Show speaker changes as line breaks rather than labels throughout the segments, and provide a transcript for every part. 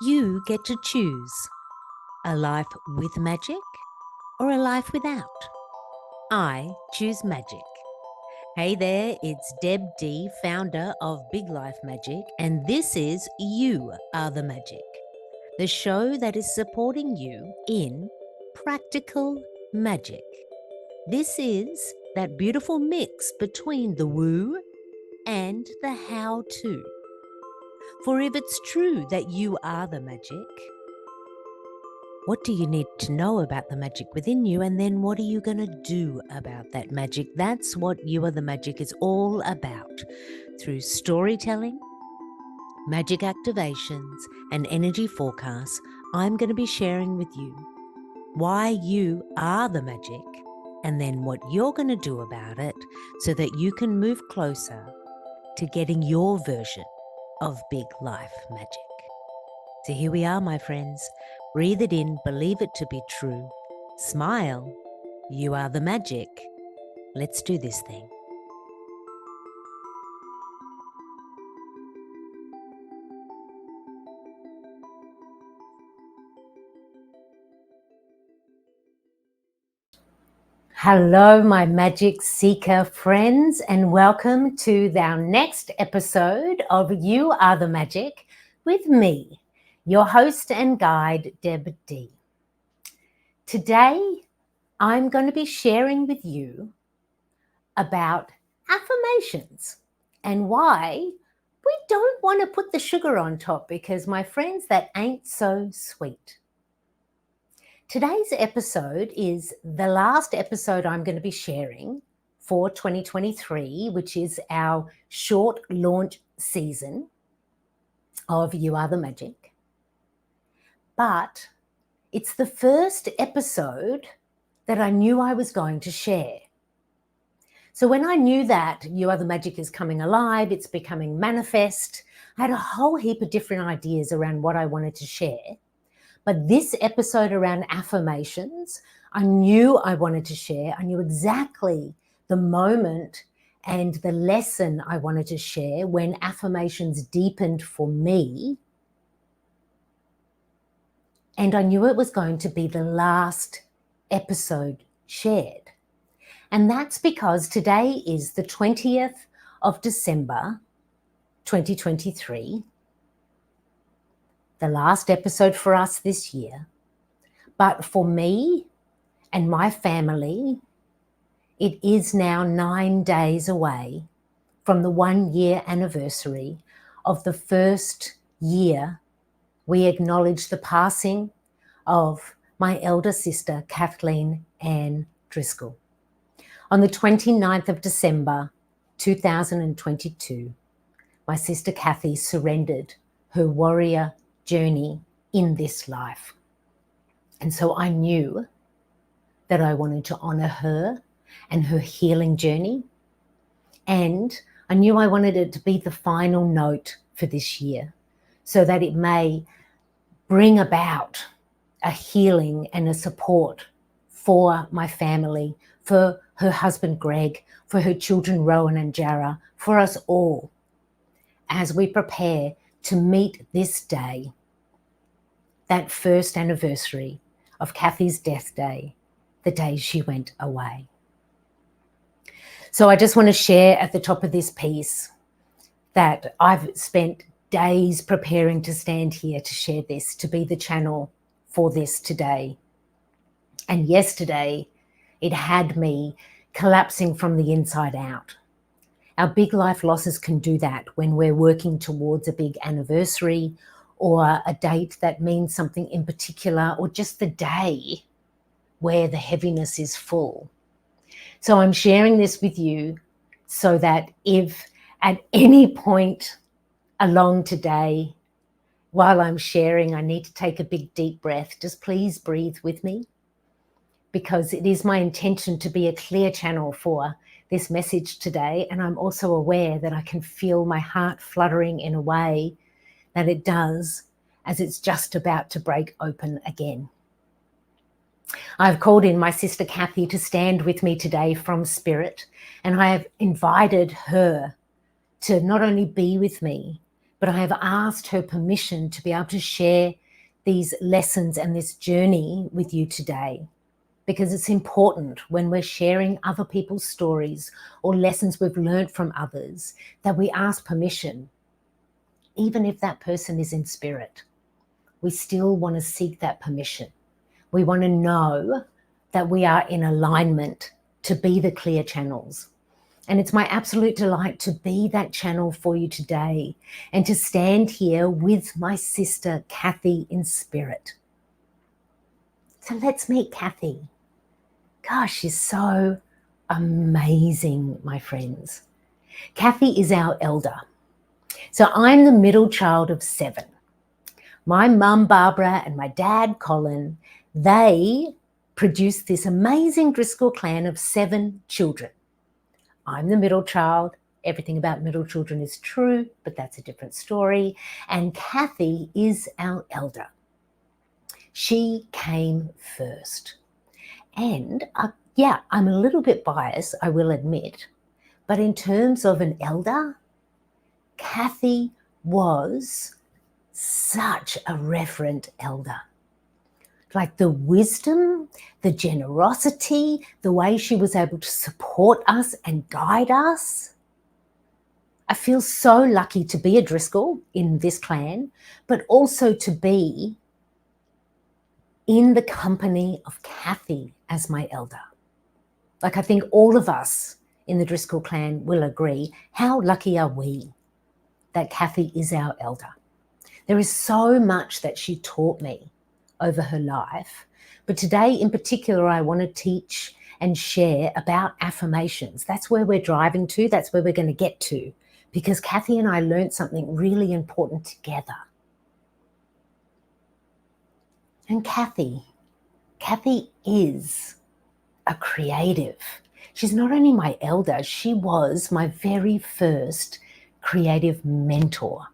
You get to choose a life with magic or a life without. I choose magic. Hey there, it's Deb D, founder of Big Life Magic, and this is You Are the Magic, the show that is supporting you in practical magic. This is that beautiful mix between the woo and the how to. For if it's true that you are the magic, what do you need to know about the magic within you? And then what are you going to do about that magic? That's what You Are the Magic is all about. Through storytelling, magic activations, and energy forecasts, I'm going to be sharing with you why you are the magic and then what you're going to do about it so that you can move closer to getting your version of big life magic. So here we are, my friends. Breathe it in, believe it to be true. Smile. You are the magic. Let's do this thing. Hello, my magic seeker friends, and welcome to our next episode of You Are the Magic with me, your host and guide, Deb D. Today, I'm going to be sharing with you about affirmations and why we don't want to put the sugar on top because, my friends, that ain't so sweet. Today's episode is the last episode I'm going to be sharing for 2023, which is our short launch season of You Are the Magic. But it's the first episode that I knew I was going to share. So when I knew that You Are the Magic is coming alive, it's becoming manifest, I had a whole heap of different ideas around what I wanted to share. But this episode around affirmations, I knew I wanted to share. I knew exactly the moment and the lesson I wanted to share when affirmations deepened for me. And I knew it was going to be the last episode shared. And that's because today is the 20th of December, 2023. The last episode for us this year. But for me and my family, it is now 9 days away from the 1 year anniversary of the first year we acknowledge the passing of my elder sister, Kathleen Ann Driscoll. On the 29th of December, 2022, my sister Kathy surrendered her warrior journey in this life. And so I knew that I wanted to honor her and her healing journey. And I knew I wanted it to be the final note for this year so that it may bring about a healing and a support for my family, for her husband Greg, for her children Rowan and Jarrah, for us all, as we prepare to meet this day, that first anniversary of Kathy's death day, the day she went away. So I just want to share at the top of this piece that I've spent days preparing to stand here to share this, to be the channel for this today. And yesterday, it had me collapsing from the inside out. Our big life losses can do that when we're working towards a big anniversary or a date that means something in particular, or just the day where the heaviness is full. So I'm sharing this with you so that if at any point along today, while I'm sharing, I need to take a big deep breath, just please breathe with me, because it is my intention to be a clear channel for this message today. And I'm also aware that I can feel my heart fluttering in a way that it does as it's just about to break open again. I've called in my sister Kathy to stand with me today from Spirit, and I have invited her to not only be with me, but I have asked her permission to be able to share these lessons and this journey with you today, because it's important when we're sharing other people's stories or lessons we've learned from others that we ask permission. Even if that person is in spirit, we still want to seek that permission. We want to know that we are in alignment to be the clear channels. And it's my absolute delight to be that channel for you today and to stand here with my sister, Kathy, in spirit. So let's meet Kathy. Gosh, she's so amazing, my friends. Kathy is our elder. So I'm the middle child of 7. My mum, Barbara, and my dad, Colin, they produced this amazing Driscoll clan of 7 children. I'm the middle child. Everything about middle children is true, but that's a different story. And Kathy is our elder. She came first. And I'm a little bit biased, I will admit. But in terms of an elder, Kathy was such a reverent elder. Like the wisdom, the generosity, the way she was able to support us and guide us. I feel so lucky to be a Driscoll in this clan, but also to be in the company of Kathy as my elder. Like, I think all of us in the Driscoll clan will agree, how lucky are we that Kathy is our elder? There is so much that she taught me over her life. But today in particular, I want to teach and share about affirmations. That's where we're driving to. That's where we're going to get to, because Kathy and I learned something really important together. And Kathy is a creative. She's not only my elder, she was my very first creative mentor.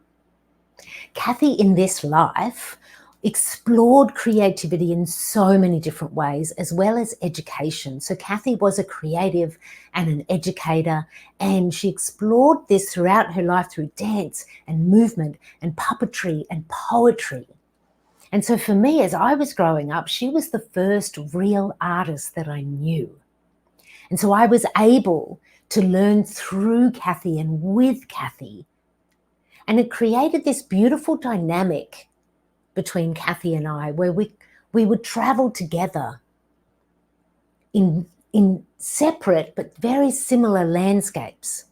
Kathy in this life explored creativity in so many different ways, as well as education. So Kathy was a creative and an educator, and she explored this throughout her life through dance and movement and puppetry and poetry. And so for me, as I was growing up, she was the first real artist that I knew. And so I was able to learn through Kathy and with Kathy. And it created this beautiful dynamic between Kathy and I, where we would travel together in separate but very similar landscapes.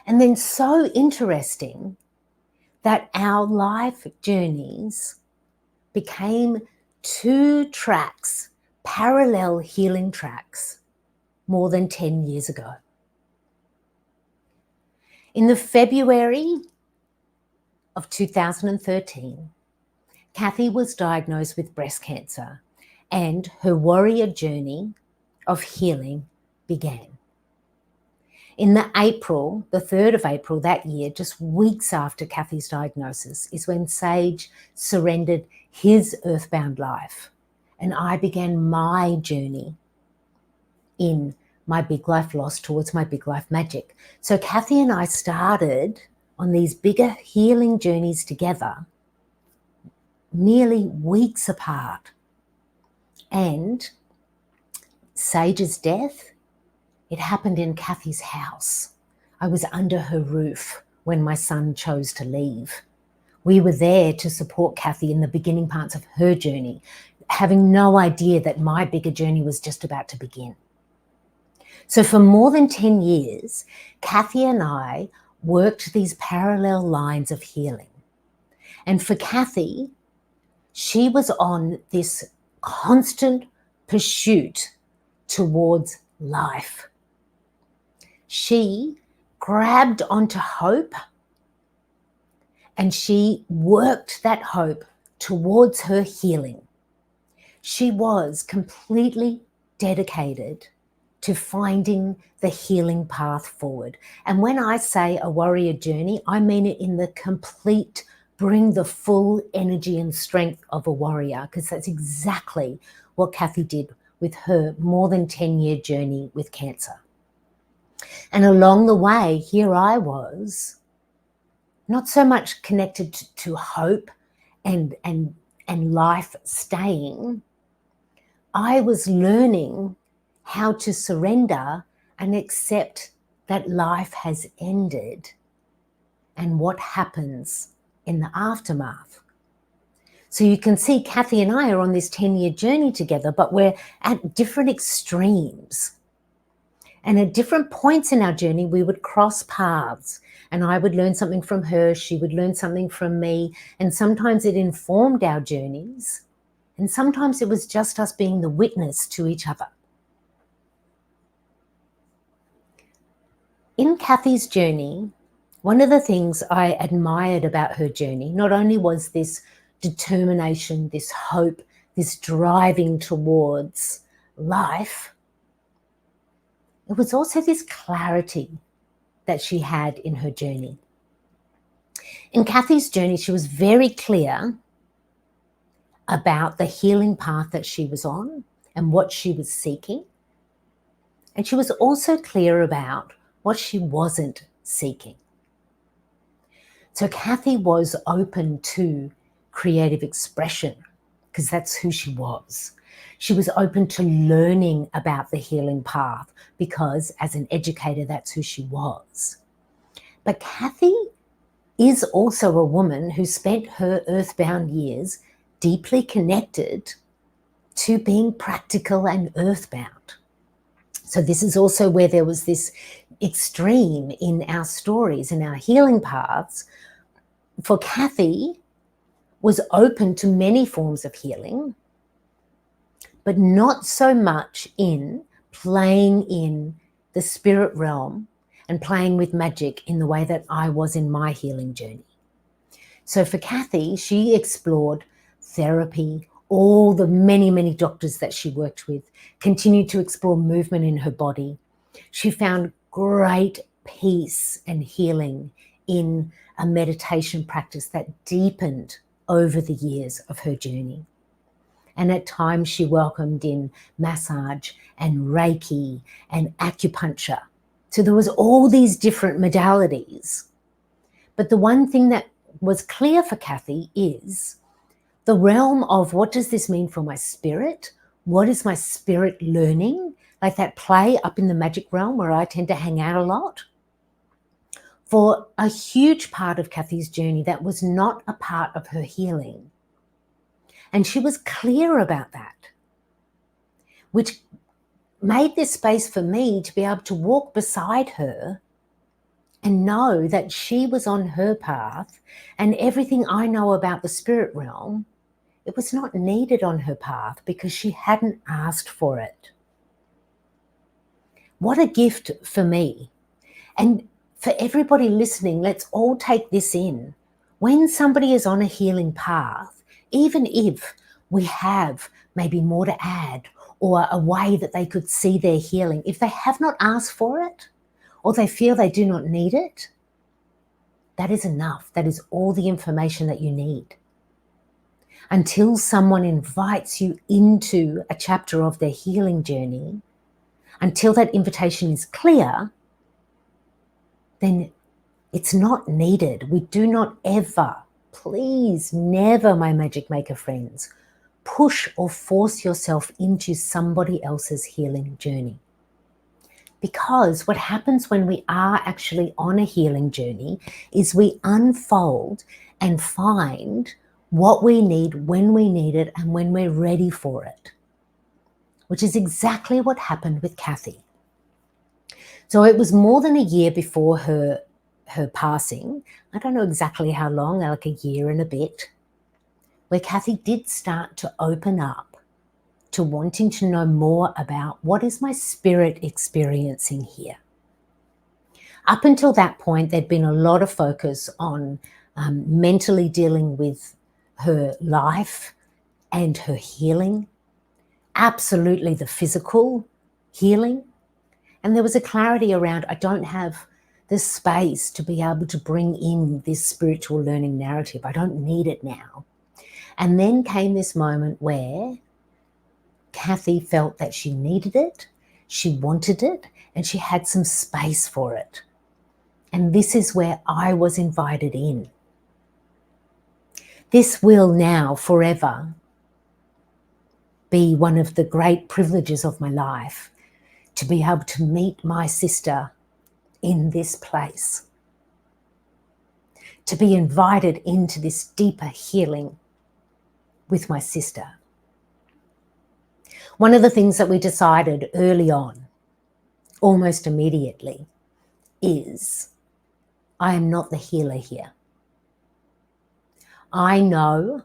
And then so interesting that our life journeys became 2 tracks, parallel healing tracks, more than 10 years ago. In the February of 2013, Kathy was diagnosed with breast cancer, and her warrior journey of healing began. In the 3rd of April that year, just weeks after Kathy's diagnosis, is when Sage surrendered his earthbound life, and I began my journey in my big life loss towards my big life magic. So Kathy and I started on these bigger healing journeys together, nearly weeks apart. And Sage's death, it happened in Kathy's house. I was under her roof when my son chose to leave. We were there to support Kathy in the beginning parts of her journey, having no idea that my bigger journey was just about to begin. So for more than 10 years, Kathy and I worked these parallel lines of healing. And for Kathy, she was on this constant pursuit towards life. She grabbed onto hope, and she worked that hope towards her healing. She was completely dedicated to finding the healing path forward. And when I say a warrior journey, I mean it in the complete, bring the full energy and strength of a warrior, because that's exactly what Kathy did with her more than 10-year journey with cancer. And along the way, here I was, not so much connected to hope and life staying. I was learning how to surrender and accept that life has ended and what happens in the aftermath. So you can see Kathy and I are on this 10-year journey together, but we're at different extremes. And at different points in our journey, we would cross paths, and I would learn something from her, she would learn something from me, and sometimes it informed our journeys, and sometimes it was just us being the witness to each other. In Kathy's journey, one of the things I admired about her journey not only was this determination, this hope, this driving towards life, it was also this clarity that she had in her journey. In Kathy's journey, she was very clear about the healing path that she was on and what she was seeking. And she was also clear about what she wasn't seeking. So Kathy was open to creative expression because that's who she was. She was open to learning about the healing path because as an educator, that's who she was. But Kathy is also a woman who spent her earthbound years deeply connected to being practical and earthbound. So this is also where there was this extreme in our stories, in our healing paths. For Kathy, was open to many forms of healing, but not so much in playing in the spirit realm and playing with magic in the way that I was in my healing journey. So for Kathy, she explored therapy, all the many doctors that she worked with, continued to explore movement in her body. She found great peace and healing in a meditation practice that deepened over the years of her journey. And at times she welcomed in massage and reiki and acupuncture. So there was all these different modalities. But the one thing that was clear for Kathy is the realm of what does this mean for my spirit? What is my spirit learning? Like that play up in the magic realm where I tend to hang out a lot. For a huge part of Kathy's journey, that was not a part of her healing. And she was clear about that, which made this space for me to be able to walk beside her and know that she was on her path, and everything I know about the spirit realm, it was not needed on her path because she hadn't asked for it. What a gift for me. And for everybody listening, let's all take this in. When somebody is on a healing path, even if we have maybe more to add or a way that they could see their healing, if they have not asked for it or they feel they do not need it, that is enough. That is all the information that you need. Until someone invites you into a chapter of their healing journey, until that invitation is clear, then it's not needed. We do not ever, please never, my magic maker friends, push or force yourself into somebody else's healing journey. Because what happens when we are actually on a healing journey is we unfold and find what we need, when we need it, and when we're ready for it, which is exactly what happened with Kathy. So it was more than a year before her passing. I don't know exactly how long, like a year and a bit, where Kathy did start to open up to wanting to know more about what is my spirit experiencing here. Up until that point, there'd been a lot of focus on mentally dealing with her life and her healing, absolutely the physical healing. And there was a clarity around, I don't have the space to be able to bring in this spiritual learning narrative. I don't need it now. And then came this moment where Kathy felt that she needed it, she wanted it, and she had some space for it. And this is where I was invited in. This will now forever be one of the great privileges of my life, to be able to meet my sister in this place, to be invited into this deeper healing with my sister. One of the things that we decided early on, almost immediately, is I am not the healer here. I know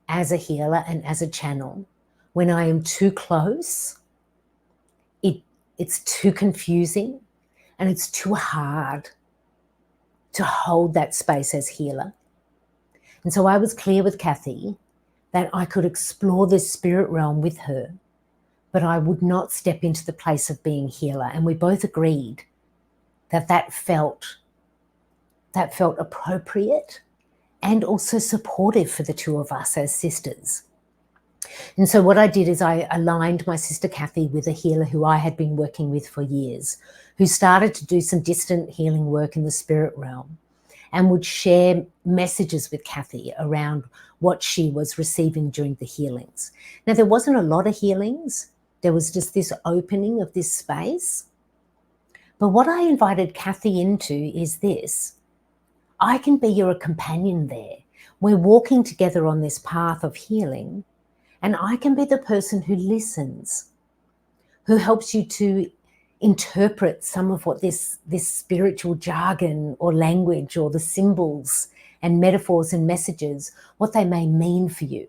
as a healer and as a channel, when I am too close, it's too confusing and it's too hard to hold that space as healer. And so I was clear with Kathy that I could explore this spirit realm with her, but I would not step into the place of being healer. And we both agreed that felt appropriate and also supportive for the two of us as sisters. And so what I did is I aligned my sister Kathy with a healer who I had been working with for years, who started to do some distant healing work in the spirit realm and would share messages with Kathy around what she was receiving during the healings. Now, there wasn't a lot of healings. There was just this opening of this space. But what I invited Kathy into is this: I can be your companion there. We're walking together on this path of healing, and I can be the person who listens, who helps you to interpret some of what this spiritual jargon or language or the symbols and metaphors and messages, what they may mean for you.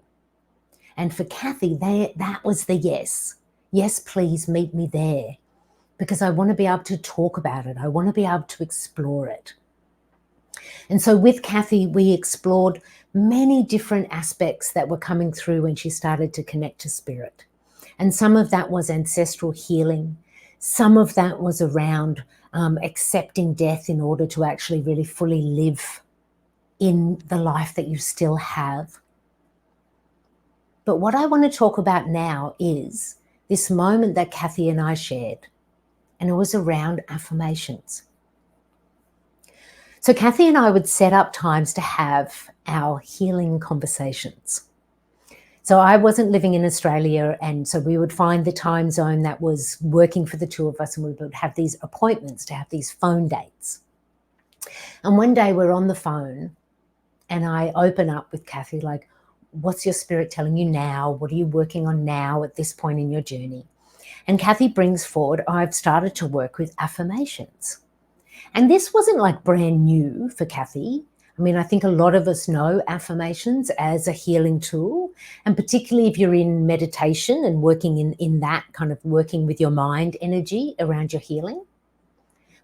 And for Kathy, that was the yes. Yes, please meet me there, because I want to be able to talk about it. I want to be able to explore it. And so with Kathy, we explored many different aspects that were coming through when she started to connect to spirit. And some of that was ancestral healing. Some of that was around accepting death in order to actually really fully live in the life that you still have. But what I want to talk about now is this moment that Kathy and I shared, and it was around affirmations. So Kathy and I would set up times to have our healing conversations. So I wasn't living in Australia, and so we would find the time zone that was working for the two of us, and we would have these appointments to have these phone dates. And one day we're on the phone and I open up with Kathy, like, what's your spirit telling you now? What are you working on now at this point in your journey? And Kathy brings forward, I've started to work with affirmations. And this wasn't like brand new for Kathy. I mean, I think a lot of us know affirmations as a healing tool, and particularly if you're in meditation and working in that kind of working with your mind energy around your healing.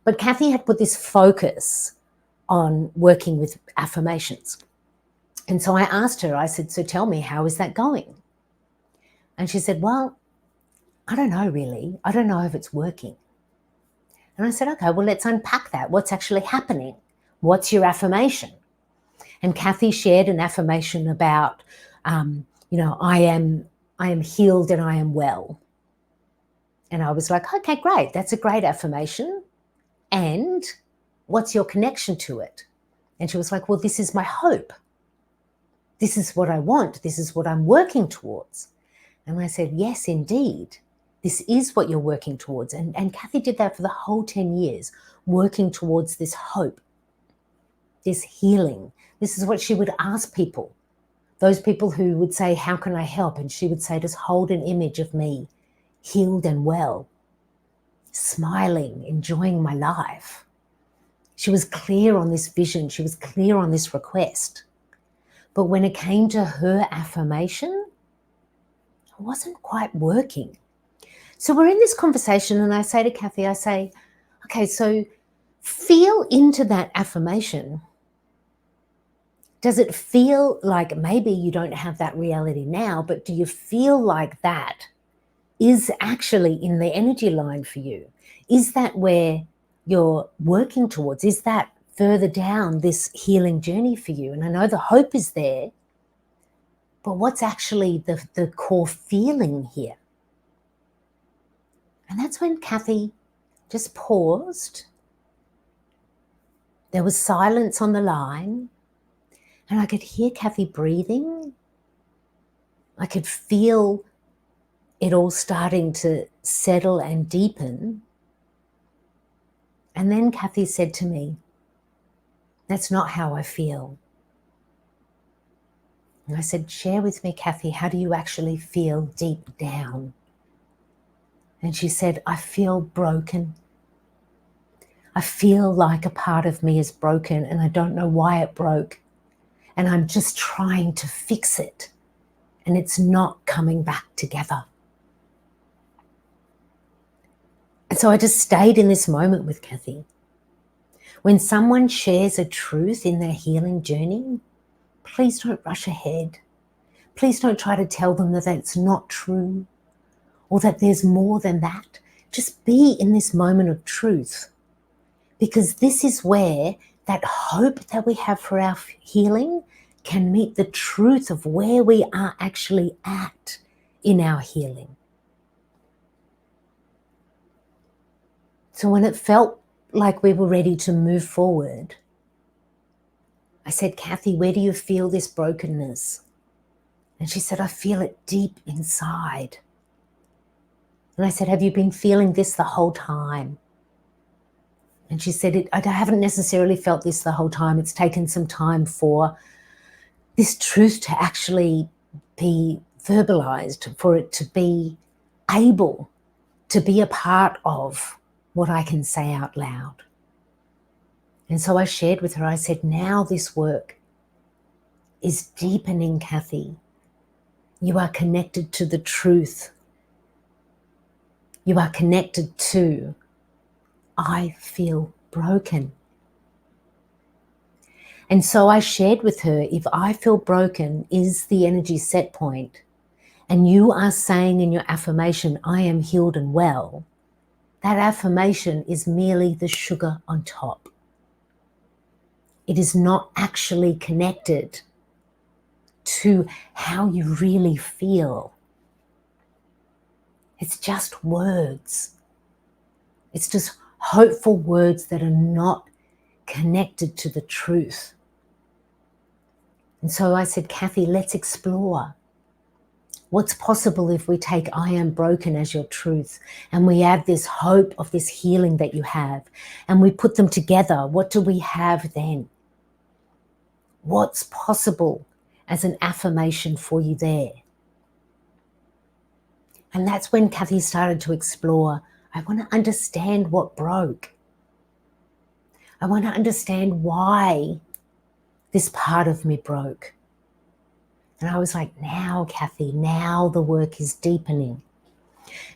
But Kathy had put this focus on working with affirmations. And so I asked her, I said, so tell me, how is that going? And she said, well, I don't know really. I don't know if it's working. And I said, okay, well, let's unpack that. What's actually happening? What's your affirmation? And Kathy shared an affirmation about, I am healed and I am well. And I was like, okay, great. That's a great affirmation. And what's your connection to it? And she was like, well, this is my hope. This is what I want. This is what I'm working towards. And I said, yes, indeed. This is what you're working towards. And Kathy did that for the whole 10 years, working towards this hope, this healing. This is what she would ask people, those people who would say, how can I help? And she would say, just hold an image of me, healed and well, smiling, enjoying my life. She was clear on this vision. She was clear on this request. But when it came to her affirmation, it wasn't quite working. So we're in this conversation and I say to Kathy, I say, okay, so feel into that affirmation. Does it feel like maybe you don't have that reality now, but do you feel like that is actually in the energy line for you? Is that where you're working towards? Is that further down this healing journey for you? And I know the hope is there, but what's actually the core feeling here? And that's when Kathy just paused There was silence on the line, and I could hear Kathy breathing. I could feel it all starting to settle and deepen. And then Kathy said to me, "That's not how I feel." And I said, "Share with me, Kathy, how do you actually feel deep down?" And she said, "I feel broken. I feel like a part of me is broken and I don't know why it broke. And I'm just trying to fix it. And it's not coming back together." And so I just stayed in this moment with Kathy. When someone shares a truth in their healing journey, please don't rush ahead. Please don't try to tell them that that's not true or that there's more than that. Just be in this moment of truth, because this is where that hope that we have for our healing can meet the truth of where we are actually at in our healing. So when it felt like we were ready to move forward, I said, "Kathy, where do you feel this brokenness?" And she said, "I feel it deep inside." And I said, "Have you been feeling this the whole time?" And she said, "I haven't necessarily felt this the whole time. It's taken some time for this truth to actually be verbalized, for it to be able to be a part of what I can say out loud." And so I shared with her, I said, "Now this work is deepening, Kathy. You are connected to the truth. You are connected to, I feel broken." And so I shared with her, if I feel broken is the energy set point, and you are saying in your affirmation, "I am healed and well," that affirmation is merely the sugar on top. It is not actually connected to how you really feel. It's just words. It's just hopeful words that are not connected to the truth. And so I said, "Kathy, let's explore what's possible if we take I am broken as your truth and we add this hope of this healing that you have and we put them together. What do we have then? What's possible as an affirmation for you there?" And that's when Kathy started to explore, I want to understand what broke. I want to understand why this part of me broke. And I was like, now, Kathy, now the work is deepening.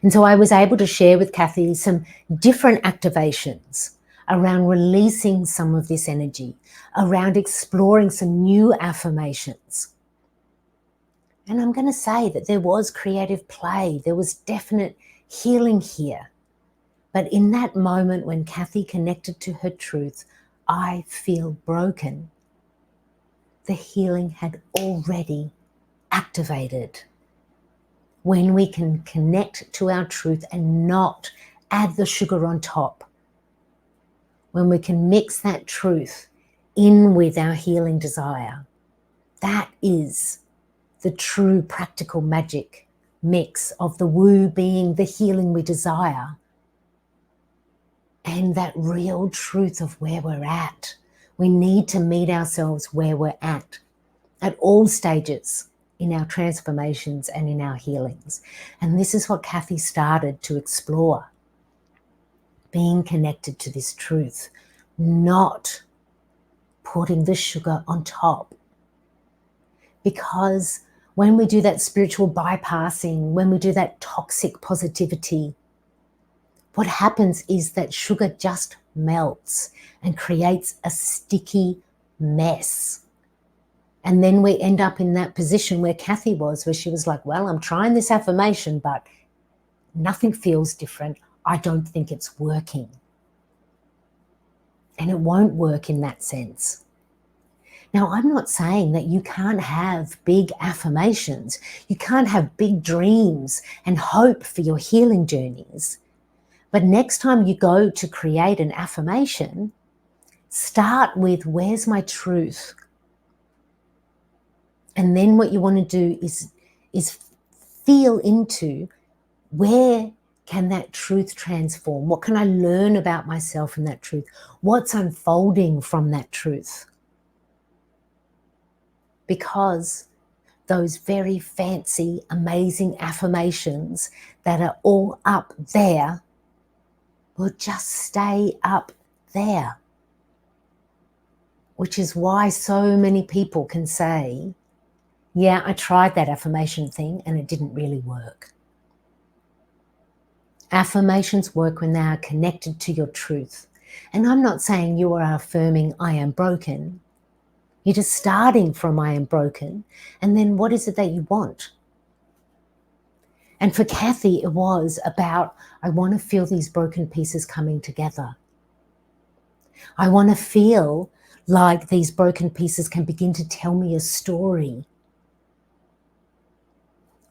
And so I was able to share with Kathy some different activations around releasing some of this energy, around exploring some new affirmations. And I'm going to say that there was creative play. There was definite healing here. But in that moment when Kathy connected to her truth, I feel broken, the healing had already activated. When we can connect to our truth and not add the sugar on top, when we can mix that truth in with our healing desire, that is the true practical magic mix of the woo being the healing we desire and that real truth of where we're at. We need to meet ourselves where we're at all stages in our transformations and in our healings. And this is what Kathy started to explore, being connected to this truth, not putting the sugar on top. Because when we do that spiritual bypassing, when we do that toxic positivity, what happens is that sugar just melts and creates a sticky mess. And then we end up in that position where Kathy was, where she was like, well, I'm trying this affirmation, but nothing feels different. I don't think it's working. And it won't work in that sense. Now, I'm not saying that you can't have big affirmations. You can't have big dreams and hope for your healing journeys. But next time you go to create an affirmation, Start with, where's my truth? And then what you want to do is feel into, where can that truth transform? What can I learn about myself in that truth? What's unfolding from that truth? Because those very fancy, amazing affirmations that are all up there will just stay up there. Which is why so many people can say, yeah, I tried that affirmation thing and it didn't really work. Affirmations work when they are connected to your truth. And I'm not saying you are affirming, I am broken. You're just starting from I am broken. And then what is it that you want? And for Kathy, it was about, I want to feel these broken pieces coming together. I want to feel like these broken pieces can begin to tell me a story.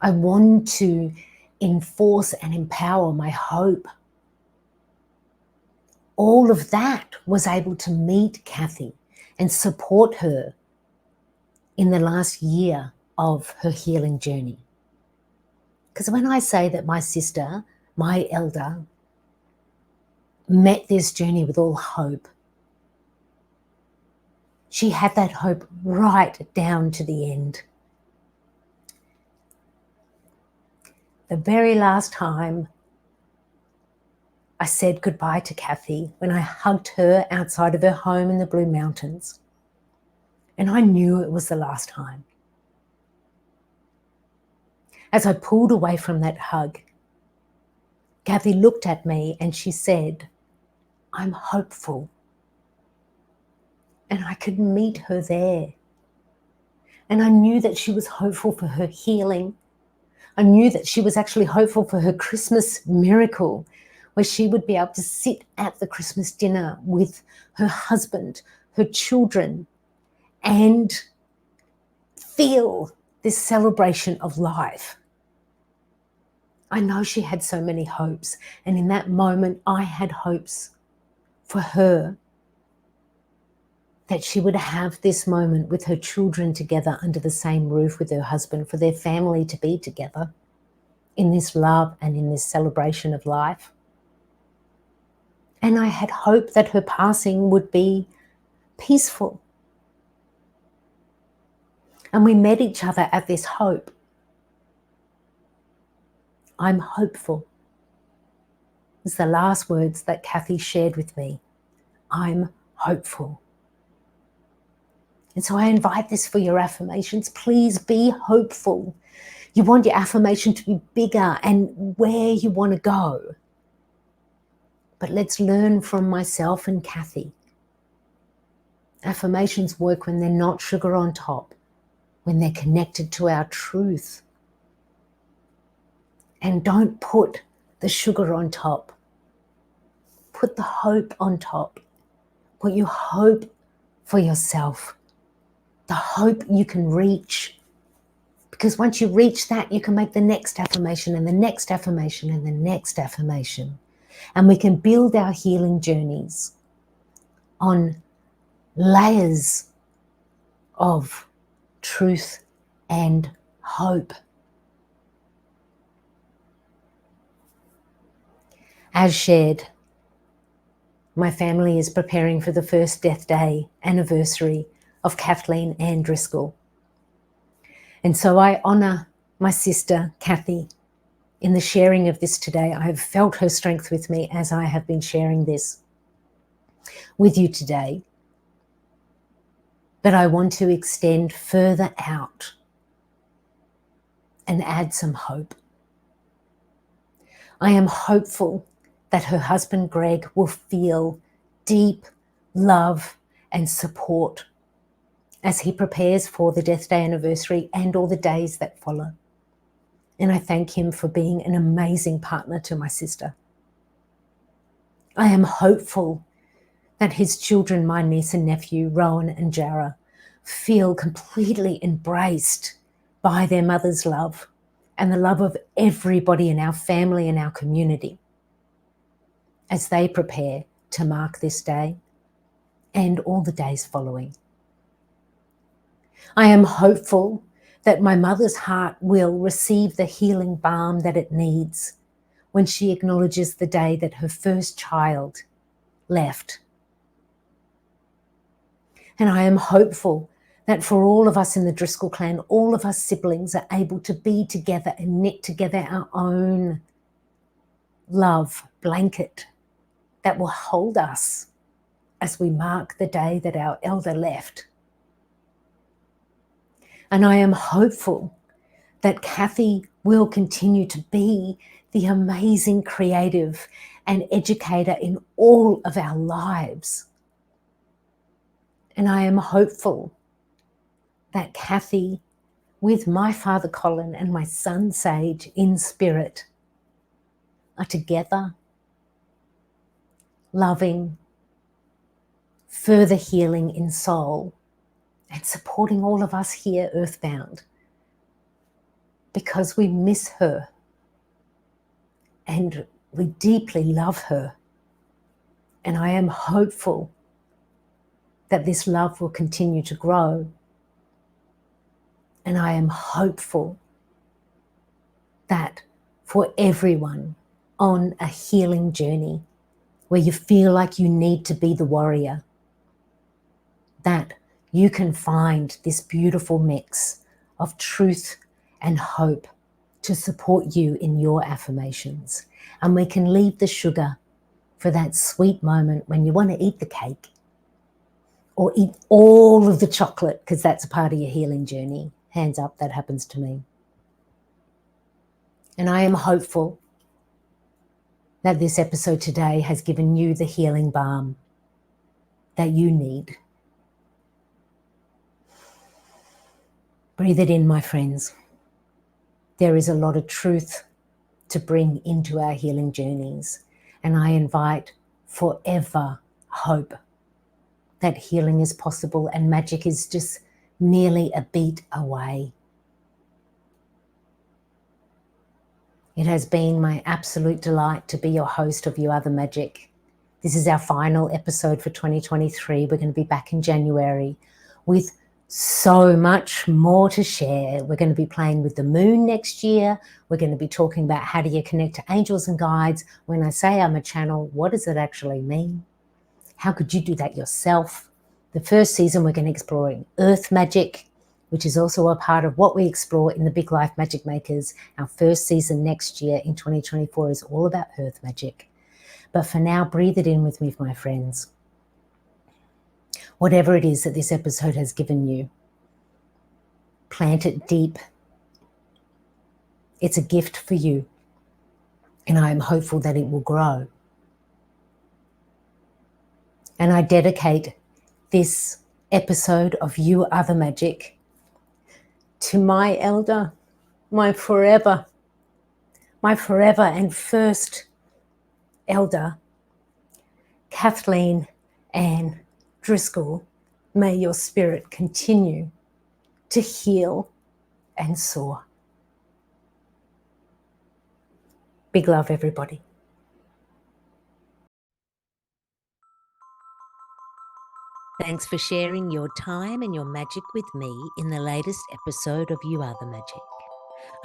I want to enforce and empower my hope. All of that was able to meet Kathy and support her in the last year of her healing journey. Because when I say that my sister, my elder, met this journey with all hope, she had that hope right down to the end. The very last time I said goodbye to Kathy, when I hugged her outside of her home in the Blue Mountains, and I knew it was the last time. As I pulled away from that hug, Kathy looked at me and she said, I'm hopeful. And I could meet her there. And I knew that she was hopeful for her healing. I knew that she was actually hopeful for her Christmas miracle, where she would be able to sit at the Christmas dinner with her husband, her children, and feel this celebration of life. I know she had so many hopes, and in that moment I had hopes for her, that she would have this moment with her children together under the same roof with her husband, for their family to be together in this love and in this celebration of life. And I had hope that her passing would be peaceful. And we met each other at this hope. I'm hopeful. It's the last words that Kathy shared with me. I'm hopeful. And so I invite this for your affirmations. Please be hopeful. You want your affirmation to be bigger and where you want to go. But let's learn from myself and Kathy. Affirmations work when they're not sugar on top, when they're connected to our truth. And don't put the sugar on top. Put the hope on top. Put your hope for yourself. The hope you can reach. Because once you reach that, you can make the next affirmation and the next affirmation and the next affirmation. And we can build our healing journeys on layers of truth and hope. As shared, my family is preparing for the first death day anniversary of Kathleen Ann Driscoll. And so I honour my sister, Kathy, in the sharing of this today. I have felt her strength with me as I have been sharing this with you today. But I want to extend further out and add some hope. I am hopeful that her husband, Greg, will feel deep love and support as he prepares for the death day anniversary and all the days that follow. And I thank him for being an amazing partner to my sister. I am hopeful that his children, my niece and nephew, Rowan and Jara, feel completely embraced by their mother's love and the love of everybody in our family and our community as they prepare to mark this day. and all the days following. I am hopeful that my mother's heart will receive the healing balm that it needs when she acknowledges the day that her first child left. And I am hopeful that for all of us in the Driscoll clan, all of us siblings are able to be together and knit together our own love blanket that will hold us as we mark the day that our elder left. And I am hopeful that Kathy will continue to be the amazing creative and educator in all of our lives. And I am hopeful that Kathy, with my father Colin and my son Sage in spirit, are together, loving, further healing in soul, and supporting all of us here earthbound, because we miss her and we deeply love her. And I am hopeful that this love will continue to grow. And I am hopeful that for everyone on a healing journey where you feel like you need to be the warrior, that you can find this beautiful mix of truth and hope to support you in your affirmations. And we can leave the sugar for that sweet moment when you want to eat the cake or eat all of the chocolate, because that's a part of your healing journey. Hands up, that happens to me. And I am hopeful that this episode today has given you the healing balm that you need. Breathe it in, my friends. There is a lot of truth to bring into our healing journeys. And I invite forever hope that healing is possible and magic is just merely a beat away. It has been my absolute delight to be your host of You Are the Magic. This is our final episode for 2023. We're going to be back in January with so much more to share. We're going to be playing with the moon next year. We're going to be talking about how do you connect to angels and guides. When I say I'm a channel, what does it actually mean? How could you do that yourself? The first season, we're going to explore earth magic, which is also a part of what we explore in the Big Life Magic Makers. Our first season next year in 2024 is all about earth magic. But for now, breathe it in with me, my friends. Whatever it is that this episode has given you, plant it deep. It's a gift for you, and I am hopeful that it will grow. And I dedicate this episode of You Are the Magic to my elder, my forever and first elder, Kathleen Ann Driscoll. May your spirit continue to heal and soar. Big love, everybody. Thanks for sharing your time and your magic with me in the latest episode of You Are the Magic.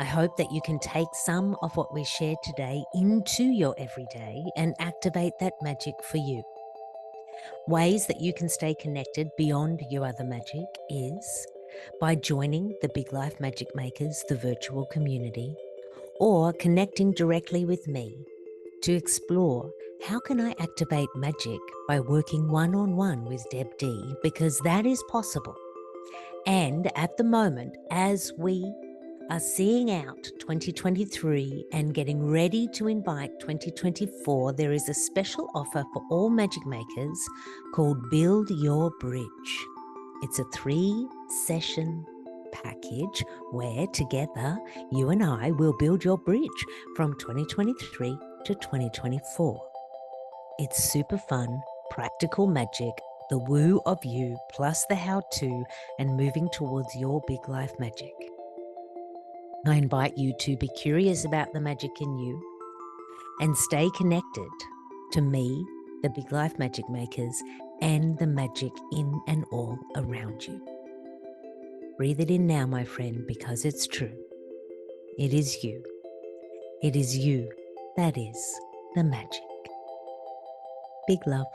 I hope that you can take some of what we shared today into your everyday and activate that magic for you. Ways that you can stay connected beyond You Are the Magic is by joining the Big Life Magic Makers, the virtual community, or connecting directly with me to explore how can I activate magic by working one-on-one with Deb D, because that is possible. And at the moment, as we are seeing out 2023 and getting ready to invite 2024, there is a special offer for all magic makers called Build Your Bridge. It's a 3-session package where together you and I will build your bridge from 2023 to 2024. It's super fun, practical magic, the woo of you plus the how-to, and moving towards your big life magic. I invite you to be curious about the magic in you and stay connected to me, the Big Life Magic Makers, and the magic in and all around you. Breathe it in now, my friend, because it's true. It is you. It is you that is the magic. Big love.